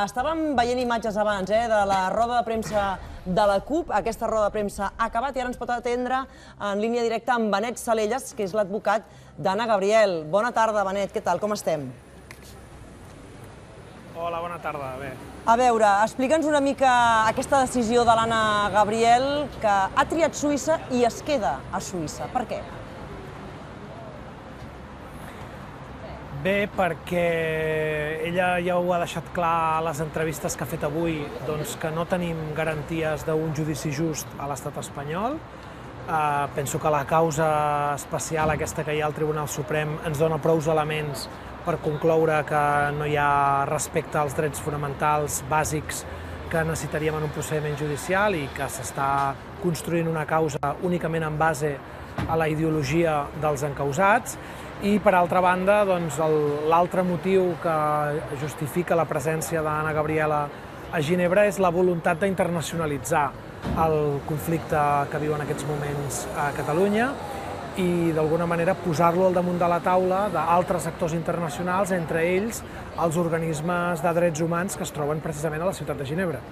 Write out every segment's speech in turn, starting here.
Estàvem veient imatges abans de la roda de premsa de la CUP. Aquesta roda de premsa ha acabat i ara ens pot atendre en línia directa amb Benet Salellas, que és l'advocat d'Anna Gabriel. Bona tarda, Benet. Què tal? Com estem? Hola, bona tarda. Bé. A veure, explica'ns una mica aquesta decisió de l'Anna Gabriel, que ha triat Suïssa i es queda a Suïssa. Per què? Bé, perquè ella ja ho ha deixat clar a les entrevistes que ha fet avui, doncs que no tenim garanties d'un judici just a l'estat espanyol. Penso que la causa especial aquesta que hi ha al Tribunal Suprem ens dona prous elements per concloure que no hi ha respecte als drets fonamentals bàsics que necessitaríem en un procediment judicial i que s'està construint una causa únicament en base a la ideologia dels encausats. I, per altra banda, l'altre motiu que justifica la presència d'Anna Gabriel a Ginebra és la voluntat d'internacionalitzar el conflicte que viu en aquests moments a Catalunya i, d'alguna manera, posar-lo al damunt de la taula d'altres actors internacionals, entre ells els organismes de drets humans que es troben precisament a la ciutat de Ginebra.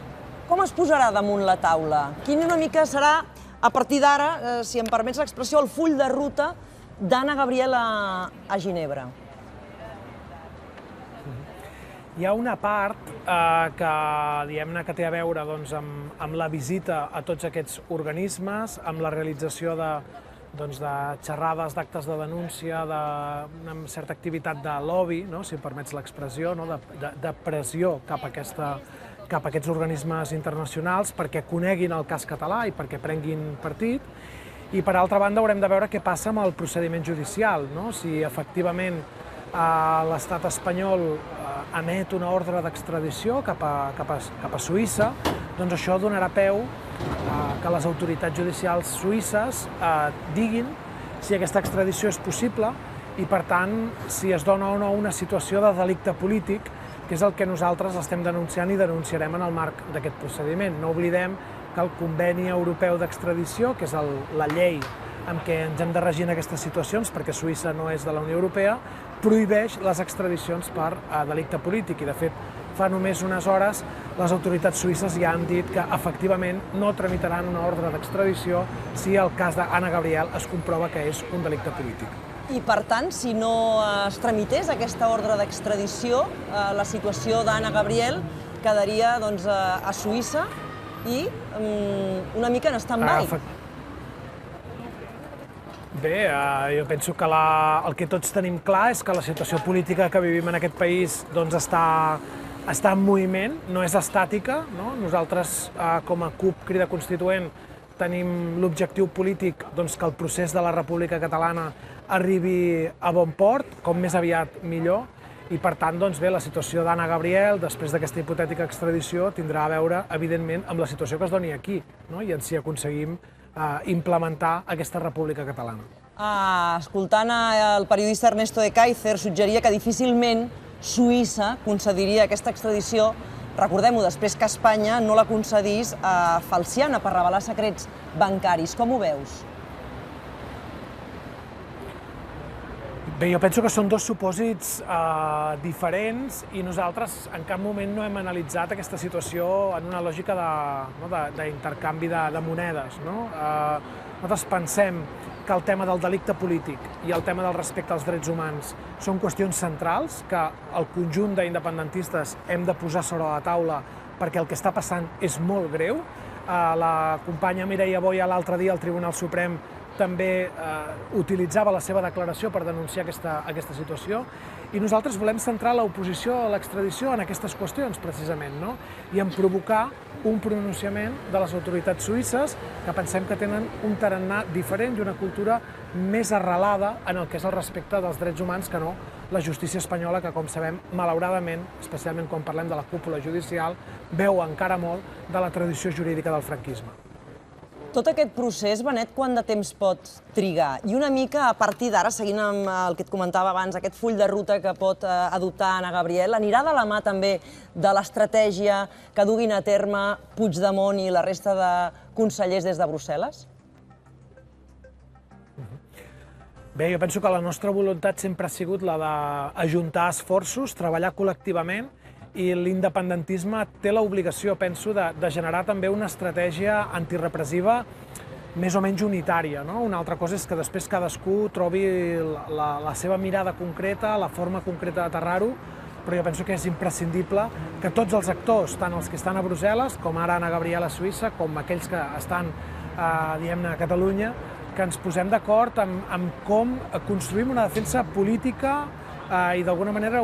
Com es posarà damunt la taula? Quina una mica serà, a partir d'ara, si em permets l'expressió, el full de ruta d'Anna Gabriel a Ginebra? Hi ha una part que, diguem-ne, que té a veure amb la visita a tots aquests organismes, amb la realització de xerrades, d'actes de denúncia, d'una certa activitat de lobby, si em permets l'expressió, de pressió cap a aquests organismes internacionals perquè coneguin el cas català i perquè prenguin partit. I, per altra banda, haurem de veure què passa amb el procediment judicial, si efectivament l'estat espanyol emet una ordre d'extradició cap a Suïssa, doncs això donarà peu que les autoritats judicials suïsses diguin si aquesta extradició és possible i, per tant, si es dona o no una situació de delicte polític, que és el que nosaltres estem denunciant i denunciarem en el marc d'aquest procediment. No oblidem que el Conveni Europeu d'Extradició, que és la llei amb què ens hem de regir en aquestes situacions, perquè Suïssa no és de la Unió Europea, prohibeix les extradicions per delicte polític. I, de fet, fa només unes hores les autoritats suïsses ja han dit que, efectivament, no tramitaran una ordre d'extradició si el cas d'Anna Gabriel es comprova que és un delicte polític. I, per tant, si no es tramités aquesta ordre d'extradició, la situació d'Anna Gabriel quedaria a Suïssa i una mica en stand-by. Bé, jo penso que el que tots tenim clar és que la situació política que vivim en aquest país està en moviment, no és estàtica. Nosaltres, com a CUP Crida Constituent, tenim l'objectiu polític que el procés de la República Catalana arribi a bon port, com més aviat millor, i, per tant, la situació d'Anna Gabriel, després d'aquesta hipotètica extradició, tindrà a veure, evidentment, amb la situació que es doni aquí, i en si aconseguim implementar aquesta República Catalana. Escoltant el periodista Ernesto de Kaiser, suggeria que difícilment Suïssa concediria aquesta extradició, recordem-ho, després que Espanya no la concedís a Falciana per revelar secrets bancaris. Com ho veus? Bé, jo penso que són dos supòsits diferents i nosaltres en cap moment no hem analitzat aquesta situació en una lògica d'intercanvi de monedes. Nosaltres pensem que el tema del delicte polític i el tema del respecte als drets humans són qüestions centrals que el conjunt d'independentistes hem de posar sobre la taula perquè el que està passant és molt greu. La companya Mireia Boya l'altre dia al Tribunal Suprem també utilitzava la seva declaració per denunciar aquesta situació i nosaltres volem centrar l'oposició a l'extradició en aquestes qüestions, precisament, i en provocar un pronunciament de les autoritats suïsses que pensem que tenen un tarannà diferent i una cultura més arrelada en el que és el respecte dels drets humans que no la justícia espanyola, que, com sabem, malauradament, especialment quan parlem de la cúpula judicial, veu encara molt de la tradició jurídica del franquisme. Tot aquest procés, Benet, quant de temps pot trigar? I una mica, a partir d'ara, seguint amb el que et comentava abans, aquest full de ruta que pot adoptar Anna Gabriel, anirà de la mà també de l'estratègia que duguin a terme Puigdemont i la resta de consellers des de Brussel·les? Bé, jo penso que la nostra voluntat sempre ha sigut la d'ajuntar esforços, treballar col·lectivament i l'independentisme té l'obligació, penso, de generar també una estratègia antirepressiva més o menys unitària. Una altra cosa és que després cadascú trobi la seva mirada concreta, la forma concreta d'aterrar-ho, però jo penso que és imprescindible que tots els actors, tant els que estan a Brussel·les, com ara Anna Gabriel a Suïssa, com aquells que estan a Catalunya, que ens posem d'acord en com construïm una defensa política i d'alguna manera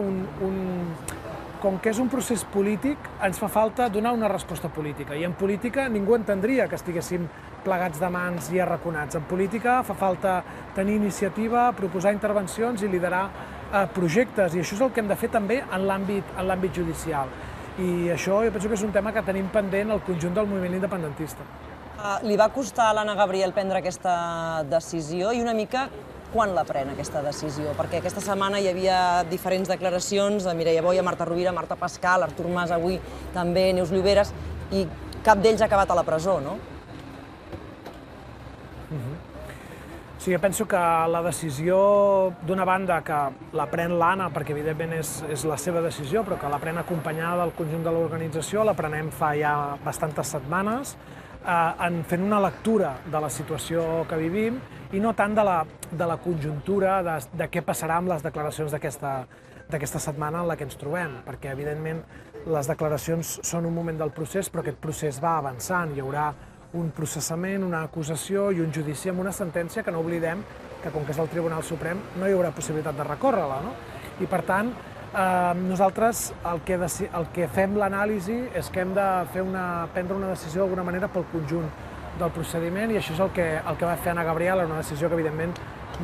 com que és un procés polític, ens fa falta donar una resposta política. I en política ningú entendria que estiguéssim plegats de mans i arraconats. En política fa falta tenir iniciativa, proposar intervencions i liderar projectes, i això és el que hem de fer també en l'àmbit judicial. I això jo penso que és un tema que tenim pendent al conjunt del moviment independentista. Li va costar a l'Anna Gabriel prendre aquesta decisió i una mica quan la pren aquesta decisió? Perquè aquesta setmana hi havia diferents declaracions de Mireia Boya, Marta Rovira, Marta Pascal, Artur Mas avui també, Neus Lloberes, i cap d'ells ha acabat a la presó, no? Sí, jo penso que la decisió, d'una banda, que la pren l'Anna, perquè evidentment és la seva decisió, però que la pren acompanyada del conjunt de l'organització, la prenem fa ja bastantes setmanes, fent una lectura de la situació que vivim i no tant de la conjuntura de què passarà amb les declaracions d'aquesta setmana en la que ens trobem, perquè evidentment les declaracions són un moment del procés, però aquest procés va avançant, hi haurà un processament, una acusació i un judici amb una sentència que no oblidem que, com que és el Tribunal Suprem, no hi haurà possibilitat de recórrer-la, no? I per tant, nosaltres el que fem l'anàlisi és que hem de prendre una decisió d'alguna manera pel conjunt del procediment, i això és el que va fer Anna Gabriel, una decisió que evidentment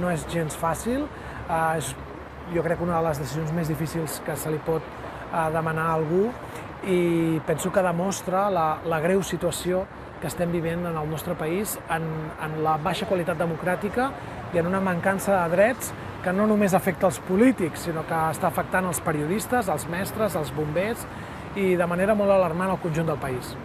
no és gens fàcil, és jo crec una de les decisions més difícils que se li pot demanar a algú, i penso que demostra la greu situació que estem vivint en el nostre país, en la baixa qualitat democràtica i en una mancança de drets que no només afecta els polítics, sinó que està afectant els periodistes, els mestres, els bombers i de manera molt alarmant al conjunt del país.